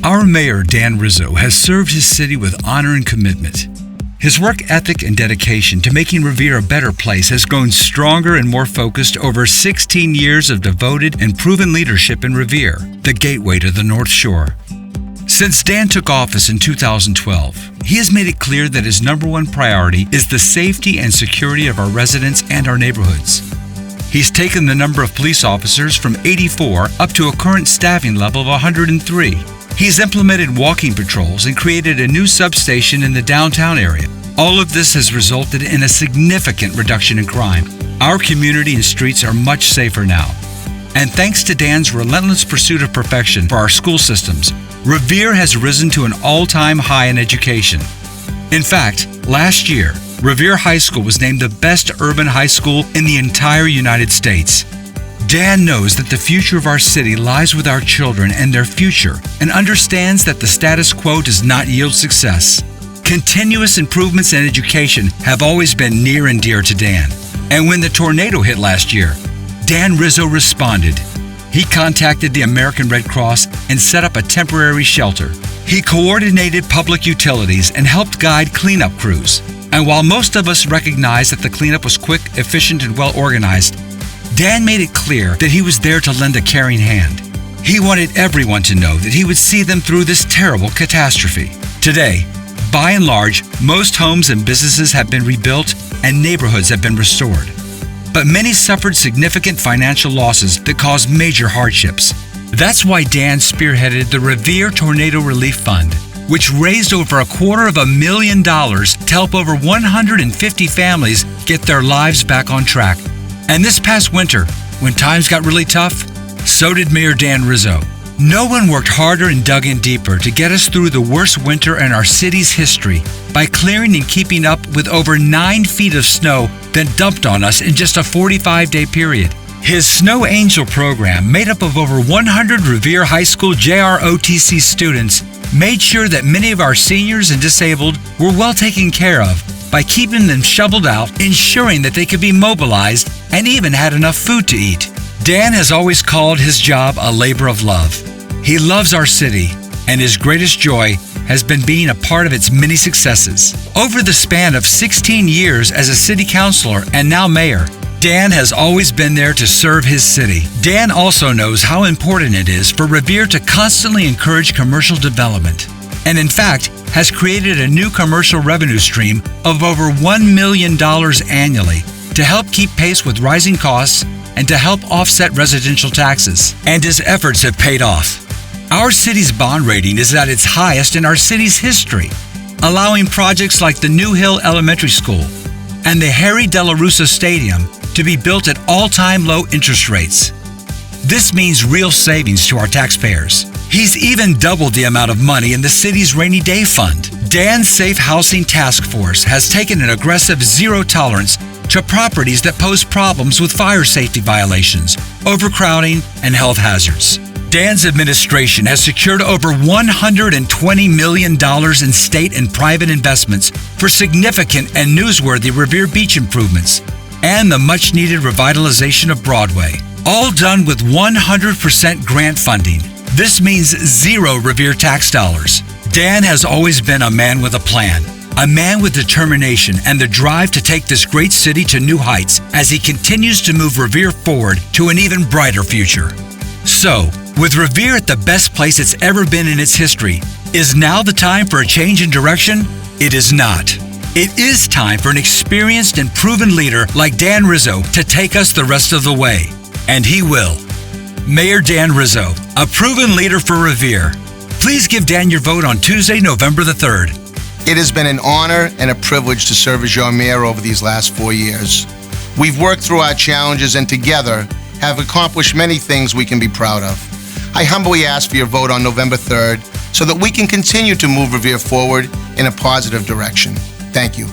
Our mayor, Dan Rizzo, has served his city with honor and commitment. His work ethic and dedication to making Revere a better place has grown stronger and more focused over 16 years of devoted and proven leadership in Revere, the gateway to the North Shore. Since Dan took office in 2012, he has made it clear that his number one priority is the safety and security of our residents and our neighborhoods. He's taken the number of police officers from 84 up to a current staffing level of 103. He's implemented walking patrols and created a new substation in the downtown area. All of this has resulted in a significant reduction in crime. Our community and streets are much safer now. And thanks to Dan's relentless pursuit of perfection for our school systems, Revere has risen to an all-time high in education. In fact, last year, Revere High School was named the best urban high school in the entire United States. Dan knows that the future of our city lies with our children and their future, and understands that the status quo does not yield success. Continuous improvements in education have always been near and dear to Dan. And when the tornado hit last year, Dan Rizzo responded. He contacted the American Red Cross and set up a temporary shelter. He coordinated public utilities and helped guide cleanup crews. And while most of us recognize that the cleanup was quick, efficient, and well organized, Dan made it clear that he was there to lend a caring hand. He wanted everyone to know that he would see them through this terrible catastrophe. Today, by and large, most homes and businesses have been rebuilt and neighborhoods have been restored. But many suffered significant financial losses that caused major hardships. That's why Dan spearheaded the Revere Tornado Relief Fund, which raised over $250,000 to help over 150 families get their lives back on track. And this past winter, when times got really tough, so did Mayor Dan Rizzo. No one worked harder and dug in deeper to get us through the worst winter in our city's history by clearing and keeping up with over 9 feet of snow that dumped on us in just a 45-day period. His Snow Angel program, made up of over 100 Revere High School JROTC students, made sure that many of our seniors and disabled were well taken care of by keeping them shoveled out, ensuring that they could be mobilized and even had enough food to eat. Dan has always called his job a labor of love. He loves our city, and his greatest joy has been being a part of its many successes. Over the span of 16 years as a city councilor and now mayor, Dan has always been there to serve his city. Dan also knows how important it is for Revere to constantly encourage commercial development, and in fact, has created a new commercial revenue stream of over $1 million annually to help keep pace with rising costs and to help offset residential taxes. And his efforts have paid off. Our city's bond rating is at its highest in our city's history, allowing projects like the New Hill Elementary School and the Harry Della Russa Stadium to be built at all-time low interest rates. This means real savings to our taxpayers. He's even doubled the amount of money in the city's rainy day fund. Dan's Safe Housing Task Force has taken an aggressive zero tolerance to properties that pose problems with fire safety violations, overcrowding, and health hazards. Dan's administration has secured over $120 million in state and private investments for significant and newsworthy Revere Beach improvements and the much-needed revitalization of Broadway, all done with 100% grant funding. This means zero Revere tax dollars. Dan has always been a man with a plan, a man with determination and the drive to take this great city to new heights as he continues to move Revere forward to an even brighter future. So, with Revere at the best place it's ever been in its history, is now the time for a change in direction? It is not. It is time for an experienced and proven leader like Dan Rizzo to take us the rest of the way. And he will. Mayor Dan Rizzo, a proven leader for Revere. Please give Dan your vote on Tuesday, November the 3rd. It has been an honor and a privilege to serve as your mayor over these last 4 years. We've worked through our challenges and together have accomplished many things we can be proud of. I humbly ask for your vote on November 3rd so that we can continue to move Revere forward in a positive direction. Thank you.